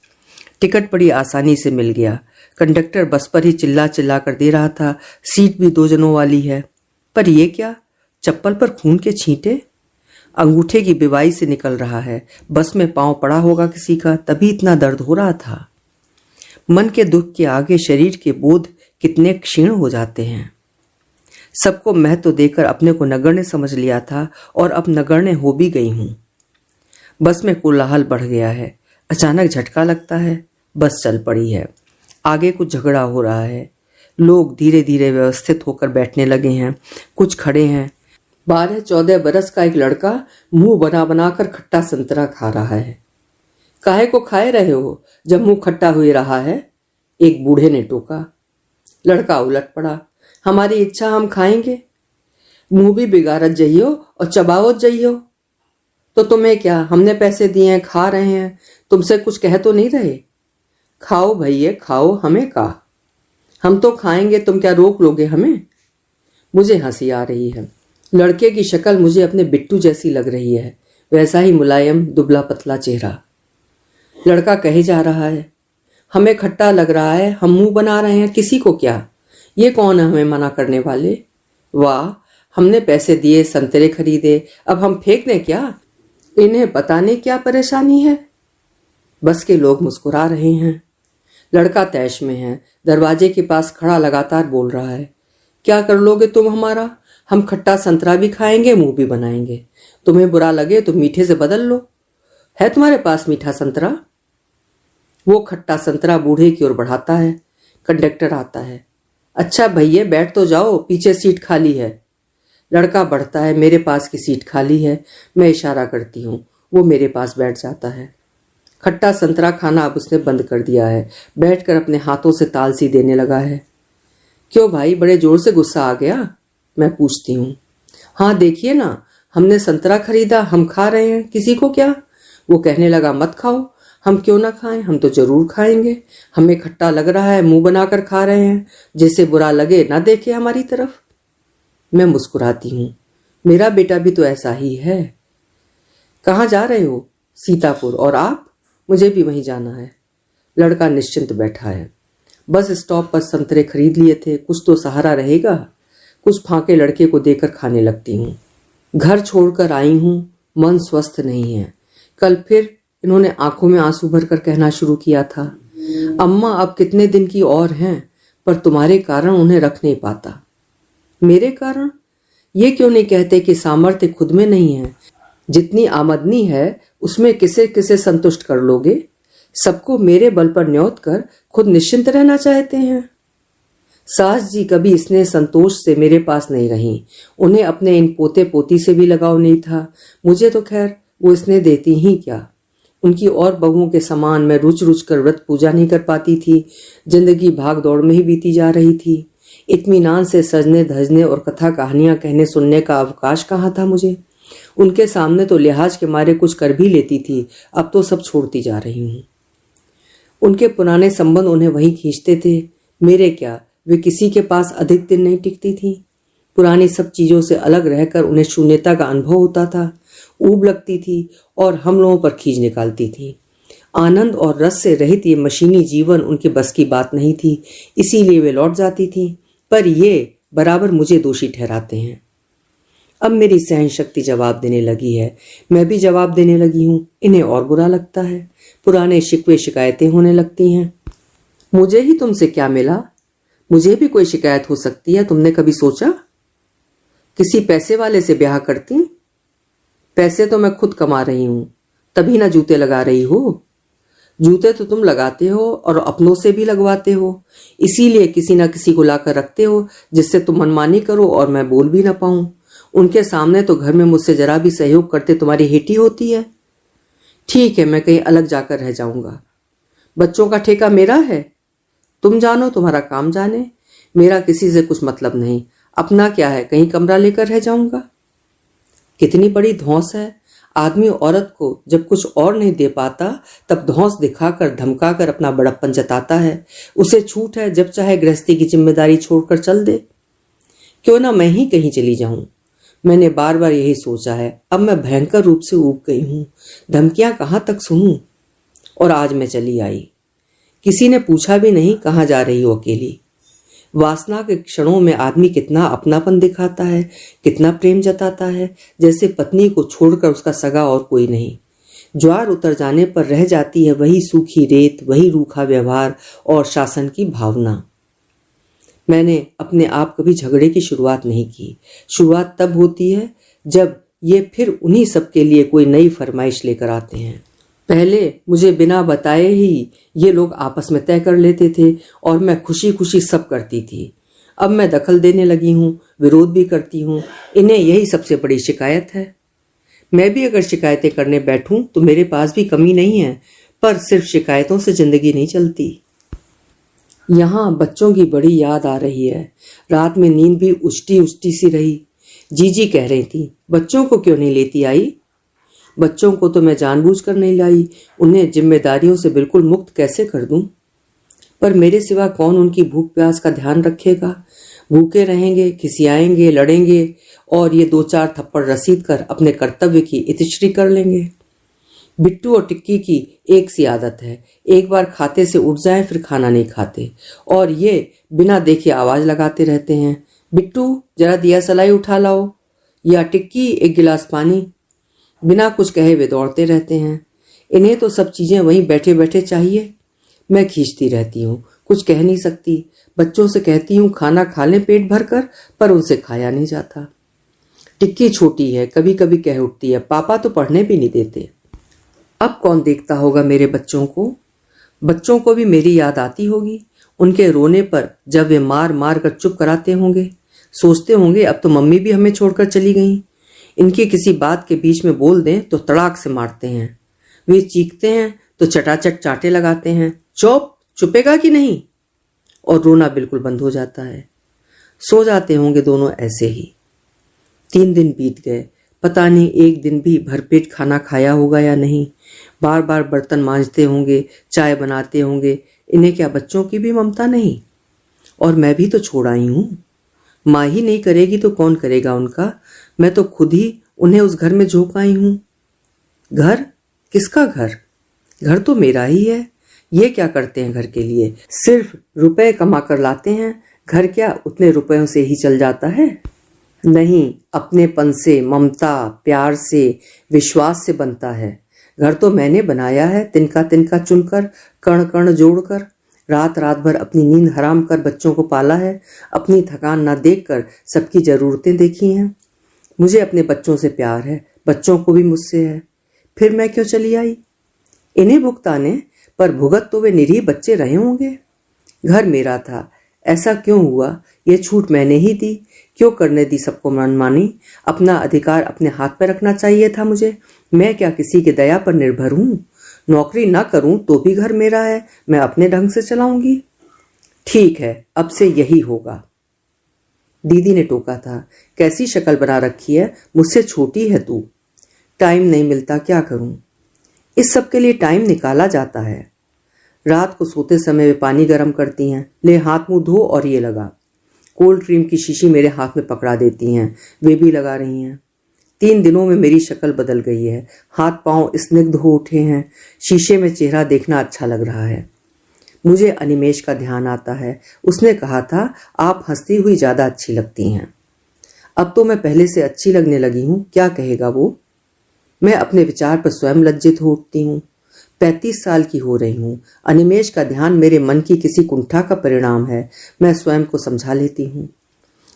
टिकट बड़ी आसानी से मिल गया। कंडक्टर बस पर ही चिल्ला चिल्ला कर दे रहा था, सीट भी 2 जनों वाली है। पर यह क्या, चप्पल पर खून के छींटे? अंगूठे की बिवाई से निकल रहा है। बस में पांव पड़ा होगा किसी का, तभी इतना दर्द हो रहा था। मन के दुख के आगे शरीर के बोध कितने क्षीण हो जाते हैं। सबको महत्व देकर अपने को नगण्य समझ लिया था और अब नगण्य हो भी गई हूं। बस में कोलाहल बढ़ गया है। अचानक झटका लगता है। बस चल पड़ी है। आगे कुछ झगड़ा हो रहा है। लोग धीरे धीरे व्यवस्थित होकर बैठने लगे हैं। कुछ खड़े हैं। 12-14 बरस का एक लड़का मुंह बना बनाकर खट्टा संतरा खा रहा है। काहे को खाए रहे हो जब मुंह खट्टा हुए रहा है? एक बूढ़े ने टोका। लड़का उलट पड़ा। हमारी इच्छा, हम खाएंगे। मुंह भी बिगाड़त जइयो और चबावत जइयो। तो तुम्हें क्या, हमने पैसे दिए हैं, खा रहे हैं, तुमसे कुछ कह तो नहीं रहे। खाओ भैया खाओ, हमें का, हम तो खाएंगे, तुम क्या रोक लोगे हमें? मुझे हंसी आ रही है। लड़के की शक्ल मुझे अपने बिट्टू जैसी लग रही है, वैसा ही मुलायम दुबला पतला चेहरा। लड़का कहे जा रहा है, हमें खट्टा लग रहा है, हम मुंह बना रहे हैं, किसी को क्या, ये कौन है हमें मना करने वाले? वाह, हमने पैसे दिए, संतरे खरीदे, अब हम फेंक दें क्या? इन्हें पता नहीं क्या परेशानी है। बस के लोग मुस्कुरा रहे हैं। लड़का तैश में है। दरवाजे के पास खड़ा लगातार बोल रहा है, क्या कर लोगे तुम हमारा? हम खट्टा संतरा भी खाएंगे, मुंह भी बनाएंगे। तुम्हें बुरा लगे तो मीठे से बदल लो। है तुम्हारे पास मीठा संतरा? वो खट्टा संतरा बूढ़े की ओर बढ़ाता है। कंडक्टर आता है। अच्छा भैया बैठ तो जाओ, पीछे सीट खाली है। लड़का बढ़ता है। मेरे पास की सीट खाली है। मैं इशारा करती हूँ। वो मेरे पास बैठ जाता है। खट्टा संतरा खाना अब उसने बंद कर दिया है। बैठकर अपने हाथों से तालसी देने लगा है। क्यों भाई, बड़े जोर से गुस्सा आ गया? मैं पूछती हूँ। हाँ देखिए ना, हमने संतरा खरीदा, हम खा रहे हैं, किसी को क्या? वो कहने लगा, मत खाओ। हम क्यों ना खाएं, हम तो जरूर खाएंगे। हमें खट्टा लग रहा है, मुंह बनाकर खा रहे हैं, जिसे बुरा लगे ना देखे हमारी तरफ। मैं मुस्कुराती हूँ। मेरा बेटा भी तो ऐसा ही है। कहाँ जा रहे हो? सीतापुर। और आप? मुझे भी वहीं जाना है। लड़का निश्चिंत बैठा है। बस स्टॉप पर संतरे खरीद लिए थे, कुछ तो सहारा रहेगा। कुछ फांके लड़के को देकर खाने लगती हूँ। घर छोड़कर आई हूँ, मन स्वस्थ नहीं है। कल फिर इन्होंने आंखों में आंसू भरकर कहना शुरू किया था, अम्मा अब कितने दिन की और हैं, पर तुम्हारे कारण उन्हें रख नहीं पाता। मेरे कारण? ये क्यों नहीं कहते कि सामर्थ्य खुद में नहीं है, जितनी आमदनी है उसमें किसे किसे संतुष्ट कर लोगे? सबको मेरे बल पर न्योत कर खुद निश्चिंत रहना चाहते हैं। सास जी कभी स्नेह संतोष से मेरे पास नहीं रहीं। उन्हें अपने इन पोते पोती से भी लगाव नहीं था। मुझे तो खैर वो स्नेह देती ही क्या। उनकी और बहुओं के समान मैं रुच रुच कर व्रत पूजा नहीं कर पाती थी। जिंदगी भाग दौड़ में ही बीती जा रही थी। इत्मीनान से सजने धजने और कथा कहानियां कहने सुनने का अवकाश कहाँ था मुझे। उनके सामने तो लिहाज के मारे कुछ कर भी लेती थी, अब तो सब छोड़ती जा रही हूँ। उनके पुराने संबंध उन्हें वहीं खींचते थे, मेरे क्या, वे किसी के पास अधिक दिन नहीं टिकती थी। पुरानी सब चीजों से अलग रहकर उन्हें शून्यता का अनुभव होता था, ऊब लगती थी और हम लोगों पर खींच निकालती थी। आनंद और रस से रहित ये मशीनी जीवन उनके बस की बात नहीं थी, इसीलिए वे लौट जाती थी। पर ये बराबर मुझे दोषी ठहराते हैं। अब मेरी सहन शक्ति जवाब देने लगी है, मैं भी जवाब देने लगी हूँ। इन्हें और बुरा लगता है, पुराने शिकवे शिकायतें होने लगती हैं। मुझे ही तुमसे क्या मिला? मुझे भी कोई शिकायत हो सकती है, तुमने कभी सोचा? किसी पैसे वाले से ब्याह करती? पैसे तो मैं खुद कमा रही हूं, तभी ना जूते लगा रही हो। जूते तो तुम लगाते हो और अपनों से भी लगवाते हो, इसीलिए किसी ना किसी को लाकर रखते हो जिससे तुम मनमानी करो और मैं बोल भी ना पाऊं। उनके सामने तो घर में मुझसे जरा भी सहयोग करते तुम्हारी हेटी होती है। ठीक है, मैं कहीं अलग जाकर रह जाऊंगा। बच्चों का ठेका मेरा है, तुम जानो, तुम्हारा काम जाने। मेरा किसी से कुछ मतलब नहीं। अपना क्या है, कहीं कमरा लेकर रह जाऊंगा। कितनी बड़ी धौंस है। आदमी औरत को जब कुछ और नहीं दे पाता तब धौंस दिखाकर धमकाकर अपना बड़प्पन जताता है। उसे छूट है जब चाहे गृहस्थी की जिम्मेदारी छोड़कर चल दे। क्यों ना मैं ही कहीं चली जाऊं। मैंने बार बार यही सोचा है। अब मैं भयंकर रूप से ऊब गई हूं। धमकियां कहां तक सुनूं? और आज मैं चली आई। किसी ने पूछा भी नहीं कहां जा रही हो अकेली। वासना के क्षणों में आदमी कितना अपनापन दिखाता है, कितना प्रेम जताता है, जैसे पत्नी को छोड़कर उसका सगा और कोई नहीं। ज्वार उतर जाने पर रह जाती है वही सूखी रेत, वही रूखा व्यवहार और शासन की भावना। मैंने अपने आप कभी झगड़े की शुरुआत नहीं की। शुरुआत तब होती है जब ये फिर उन्हीं सब के लिए कोई नई फरमाइश लेकर आते हैं। पहले मुझे बिना बताए ही ये लोग आपस में तय कर लेते थे और मैं खुशी खुशी सब करती थी। अब मैं दखल देने लगी हूँ, विरोध भी करती हूँ। इन्हें यही सबसे बड़ी शिकायत है। मैं भी अगर शिकायतें करने बैठूं तो मेरे पास भी कमी नहीं है, पर सिर्फ शिकायतों से जिंदगी नहीं चलती। यहाँ बच्चों की बड़ी याद आ रही है। रात में नींद भी उचटी उचटी सी रही। जीजी कह रही थी, बच्चों को क्यों नहीं लेती आई? बच्चों को तो मैं जानबूझकर नहीं लाई, उन्हें जिम्मेदारियों से बिल्कुल मुक्त कैसे कर दूं? पर मेरे सिवा कौन उनकी भूख प्यास का ध्यान रखेगा? भूखे रहेंगे, खिसियाएंगे, लड़ेंगे और ये 2-4 थप्पड़ रसीद कर अपने कर्तव्य की इतिश्री कर लेंगे। बिट्टू और टिक्की की एक सी आदत है, एक बार खाते से उठ जाए फिर खाना नहीं खाते और ये बिना देखे आवाज लगाते रहते हैं, बिट्टू जरा दिया सलाई उठा लाओ, या टिक्की एक गिलास पानी। बिना कुछ कहे वे दौड़ते रहते हैं। इन्हें तो सब चीजें वहीं बैठे बैठे चाहिए। मैं खींचती रहती हूँ, कुछ कह नहीं सकती। बच्चों से कहती हूँ खाना खा लें पेट भर कर, पर उनसे खाया नहीं जाता। टिक्की छोटी है, कभी कभी कह उठती है, पापा तो पढ़ने भी नहीं देते। अब कौन देखता होगा मेरे बच्चों को? बच्चों को भी मेरी याद आती होगी। उनके रोने पर जब वे मार मार कर चुप कराते होंगे, सोचते होंगे अब तो मम्मी भी हमें छोड़कर चली गई। इनकी किसी बात के बीच में बोल दें तो तड़ाक से मारते हैं। वे चीखते हैं तो चटाचट चाटे लगाते हैं, चुपेगा कि नहीं? और रोना बिल्कुल बंद हो जाता है। सो जाते होंगे दोनों ऐसे ही। 3 दिन बीत गए, पता नहीं एक दिन भी भरपेट खाना खाया होगा या नहीं। बार बार बर्तन मांजते होंगे, चाय बनाते होंगे। इन्हें क्या बच्चों की भी ममता नहीं? और मैं भी तो छोड़ आई हूं। माँ ही नहीं करेगी तो कौन करेगा उनका? मैं तो खुद ही उन्हें उस घर में झोंक आई हूं। घर? किसका घर? घर तो मेरा ही है। ये क्या करते हैं घर के लिए? सिर्फ रुपए कमा कर लाते हैं। घर क्या उतने रुपयों से ही चल जाता है? नहीं, अपनेपन से, ममता, प्यार से, विश्वास से बनता है। घर तो मैंने बनाया है, तिनका तिनका चुनकर, कण कण जोड़कर। रात रात भर अपनी नींद हराम कर बच्चों को पाला है। अपनी थकान ना देखकर सबकी जरूरतें देखी हैं। मुझे अपने बच्चों से प्यार है, बच्चों को भी मुझसे है। फिर मैं क्यों चली आई? इन्हें भुगताने, पर भुगत तो वे निरीह बच्चे रहे होंगे। घर मेरा था, ऐसा क्यों हुआ? ये छूट मैंने ही दी। क्यों करने दी सबको मनमानी? अपना अधिकार अपने हाथ पर रखना चाहिए था मुझे। मैं क्या किसी की दया पर निर्भर हूँ? नौकरी ना करूं तो भी घर मेरा है, मैं अपने ढंग से चलाऊंगी। ठीक है, अब से यही होगा। दीदी ने टोका था। कैसी शक्ल बना रखी है, मुझसे छोटी है तू। टाइम नहीं मिलता, क्या करूं? इस सब के लिए टाइम निकाला जाता है। रात को सोते समय वे पानी गर्म करती हैं। ले हाथ मुंह धो और ये लगा। कोल्ड ड्रिंक की शीशी मेरे हाथ में पकड़ा देती हैं। वे भी लगा रही हैं। 3 दिनों में मेरी शक्ल बदल गई है। हाथ पांव स्निग्ध हो उठे हैं। शीशे में चेहरा देखना अच्छा लग रहा है। मुझे अनिमेश का ध्यान आता है। उसने कहा था, आप हंसती हुई ज्यादा अच्छी लगती हैं। अब तो मैं पहले से अच्छी लगने लगी हूं। क्या कहेगा वो? मैं अपने विचार पर स्वयं लज्जित हो उठती हूँ। 35 साल की हो रही हूँ। अनिमेश का ध्यान मेरे मन की किसी कुंठा का परिणाम है। मैं स्वयं को समझा लेती हूँ।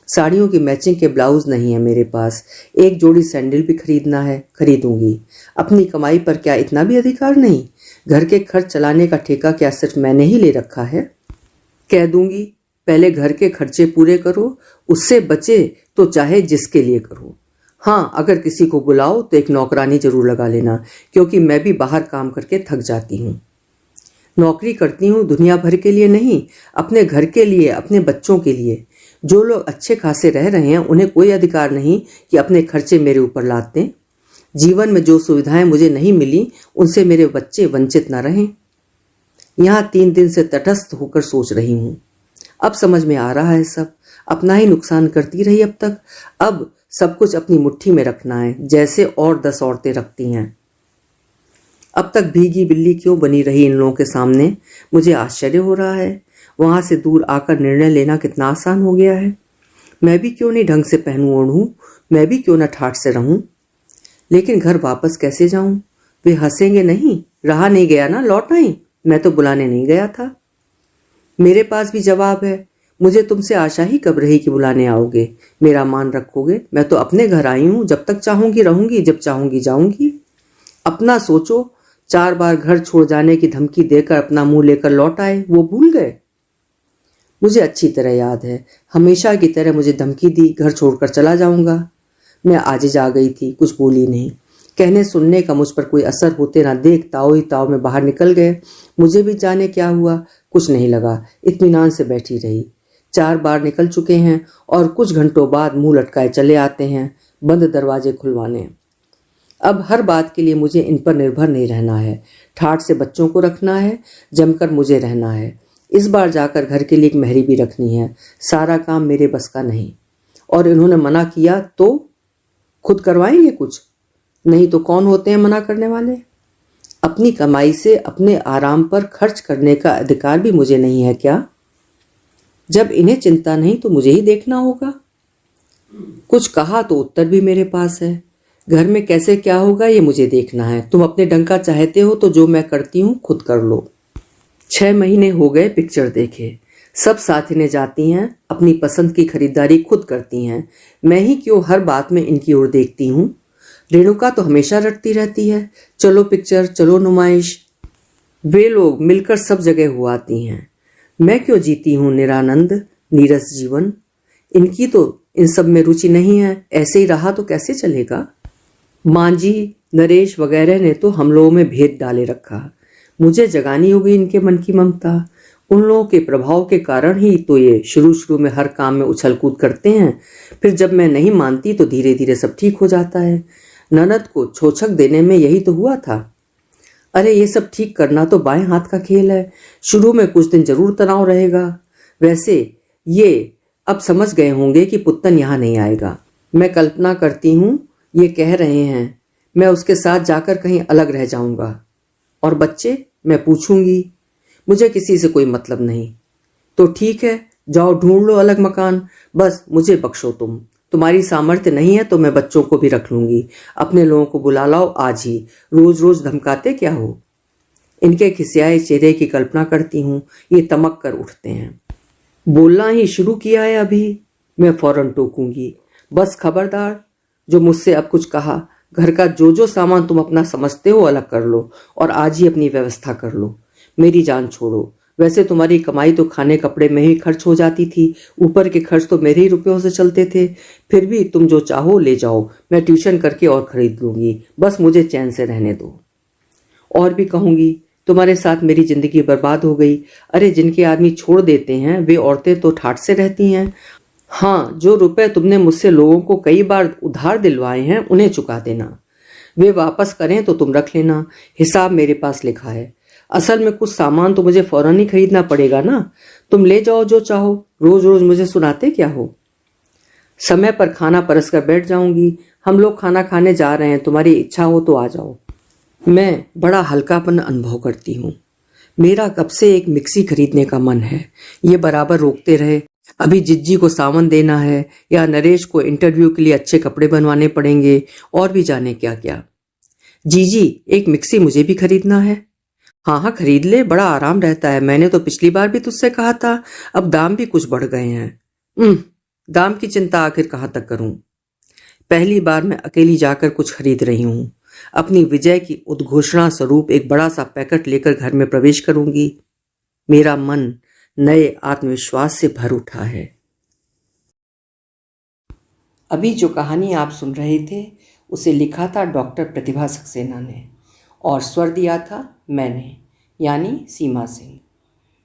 साड़ियों की मैचिंग के ब्लाउज नहीं है मेरे पास। एक जोड़ी सैंडल भी खरीदना है, खरीदूंगी। अपनी कमाई पर क्या इतना भी अधिकार नहीं? घर के खर्च चलाने का ठेका क्या सिर्फ मैंने ही ले रखा है? कह दूंगी, पहले घर के खर्चे पूरे करो, उससे बचे तो चाहे जिसके लिए करो। हाँ, अगर किसी को बुलाओ तो एक नौकरानी जरूर लगा लेना, क्योंकि मैं भी बाहर काम करके थक जाती हूँ। नौकरी करती हूँ दुनिया भर के लिए नहीं, अपने घर के लिए, अपने बच्चों के लिए। जो लोग अच्छे खासे रह रहे हैं उन्हें कोई अधिकार नहीं कि अपने खर्चे मेरे ऊपर लाद दें। जीवन में जो सुविधाएं मुझे नहीं मिली उनसे मेरे बच्चे वंचित न रहें। यहाँ 3 दिन से तटस्थ होकर सोच रही हूँ। अब समझ में आ रहा है सब। अपना ही नुकसान करती रही अब तक। अब सब कुछ अपनी मुट्ठी में रखना है, जैसे और 10 औरतें रखती हैं। अब तक भीगी बिल्ली क्यों बनी रही इन लोगों के सामने? मुझे आश्चर्य हो रहा है। वहां से दूर आकर निर्णय लेना कितना आसान हो गया है। मैं भी क्यों नहीं ढंग से पहनूं ओढ़ूं? मैं भी क्यों न ठाठ से रहूं? लेकिन घर वापस कैसे जाऊं? वे हंसेंगे नहीं? रहा नहीं गया ना, लौट आई। मैं तो बुलाने नहीं गया था। मेरे पास भी जवाब है। मुझे तुमसे आशा ही कब रही कि बुलाने आओगे, मेरा मान रखोगे। मैं तो अपने घर आई हूं। जब तक चाहूंगी रहूंगी, जब चाहूंगी जाऊंगी। अपना सोचो। 4 बार घर छोड़ जाने की धमकी देकर अपना मुंह लेकर लौट आए, वो भूल गए? मुझे अच्छी तरह याद है। हमेशा की तरह मुझे धमकी दी, घर छोड़कर चला जाऊंगा। मैं आजिज आ गई थी, कुछ बोली नहीं। कहने सुनने का मुझ पर कोई असर होते ना देख ताव ही ताव में बाहर निकल गए। मुझे भी जाने क्या हुआ, कुछ नहीं लगा। इत्मीनान से बैठी रही। 4 बार निकल चुके हैं और कुछ घंटों बाद मुंह लटकाए चले आते हैं, बंद दरवाजे खुलवाने। अब हर बात के लिए मुझे इन पर निर्भर नहीं रहना है। ठाठ से बच्चों को रखना है, जमकर मुझे रहना है। इस बार जाकर घर के लिए एक मेहरी भी रखनी है। सारा काम मेरे बस का नहीं। और इन्होंने मना किया तो खुद करवाएंगे कुछ? नहीं तो कौन होते हैं मना करने वाले? अपनी कमाई से अपने आराम पर खर्च करने का अधिकार भी मुझे नहीं है क्या? जब इन्हें चिंता नहीं तो मुझे ही देखना होगा। कुछ कहा तो उत्तर भी मेरे पास है। घर में कैसे क्या होगा ये मुझे देखना है। तुम अपने ढंग का चाहते हो तो जो मैं करती हूँ खुद कर लो। 6 महीने हो गए पिक्चर देखे। सब साथिनें जाती हैं, अपनी पसंद की खरीदारी खुद करती हैं। मैं ही क्यों हर बात में इनकी ओर देखती हूँ? रेणुका तो हमेशा रटती रहती है, चलो पिक्चर, चलो नुमाइश। वे लोग मिलकर सब जगह हो आती हैं। मैं क्यों जीती हूँ निरानंद नीरस जीवन? इनकी तो इन सब में रुचि नहीं है। ऐसे ही रहा तो कैसे चलेगा? मांझी, नरेश वगैरह ने तो हम लोगों में भेद डाले रखा। मुझे जगानी होगी इनके मन की ममता। उन लोगों के प्रभाव के कारण ही तो ये शुरू में हर काम में उछल कूद करते हैं। फिर जब मैं नहीं मानती तो धीरे धीरे सब ठीक हो जाता है। ननद को छोछक देने में यही तो हुआ था। अरे ये सब ठीक करना तो बाएं हाथ का खेल है। शुरू में कुछ दिन जरूर तनाव रहेगा। वैसे ये अब समझ गए होंगे कि पुत्तन यहाँ नहीं आएगा। मैं कल्पना करती हूँ ये कह रहे हैं मैं उसके साथ जाकर कहीं अलग रह जाऊंगा। और बच्चे? मैं पूछूंगी। मुझे किसी से कोई मतलब नहीं। तो ठीक है, जाओ ढूंढ लो अलग मकान, बस मुझे बख्शो तुम। तुम्हारी सामर्थ्य नहीं है तो मैं बच्चों को भी रख लूंगी। अपने लोगों को बुला लाओ आज ही। रोज रोज धमकाते क्या हो? इनके खिसियाए चेहरे की कल्पना करती हूँ। ये तमक कर उठते हैं। बोलना ही शुरू किया है अभी। मैं फौरन टोकूंगी। बस खबरदार, जो मुझसे अब कुछ कहा, घर का जो जो सामान तुम अपना समझते हो अलग कर लो और आज ही अपनी व्यवस्था कर लो। मेरी जान छोड़ो। वैसे तुम्हारी कमाई तो खाने कपड़े में ही खर्च हो जाती थी, ऊपर के खर्च तो मेरे ही रुपयों से चलते थे। फिर भी तुम जो चाहो ले जाओ, मैं ट्यूशन करके और खरीद लूंगी। बस मुझे चैन से रहने दो। और भी कहूंगी, तुम्हारे साथ मेरी जिंदगी बर्बाद हो गई। अरे जिनके आदमी छोड़ देते हैं वे औरतें तो ठाठ से रहती हैं। हाँ, जो रुपए तुमने मुझसे लोगों को कई बार उधार दिलवाए हैं उन्हें चुका देना। वे वापस करें तो तुम रख लेना, हिसाब मेरे पास लिखा है। असल में कुछ सामान तो मुझे फौरन ही खरीदना पड़ेगा ना। तुम ले जाओ जो चाहो, रोज रोज मुझे सुनाते क्या हो? समय पर खाना परस कर बैठ जाऊंगी। हम लोग खाना खाने जा रहे हैं, तुम्हारी इच्छा हो तो आ जाओ। मैं बड़ा हल्कापन अनुभव करती हूँ। मेरा कब से एक मिक्सी खरीदने का मन है। ये बराबर रोकते रहे। अभी जिज्जी को सावन देना है या नरेश को इंटरव्यू के लिए अच्छे कपड़े बनवाने पड़ेंगे और भी जाने क्या क्या। जीजी, एक मिक्सी मुझे भी खरीदना है। हाँ हाँ खरीद ले, बड़ा आराम रहता है। मैंने तो पिछली बार भी तुझसे कहा था। अब दाम भी कुछ बढ़ गए हैं। दाम की चिंता आखिर कहाँ तक करूं। पहली बार मैं अकेली जाकर कुछ खरीद रही हूं। अपनी विजय की उद्घोषणा स्वरूप एक बड़ा सा पैकेट लेकर घर में प्रवेश करूंगी। मेरा मन नए आत्मविश्वास से भर उठा है। अभी जो कहानी आप सुन रहे थे उसे लिखा था डॉक्टर प्रतिभा सक्सेना ने और स्वर दिया था मैंने, यानी सीमा सिंह।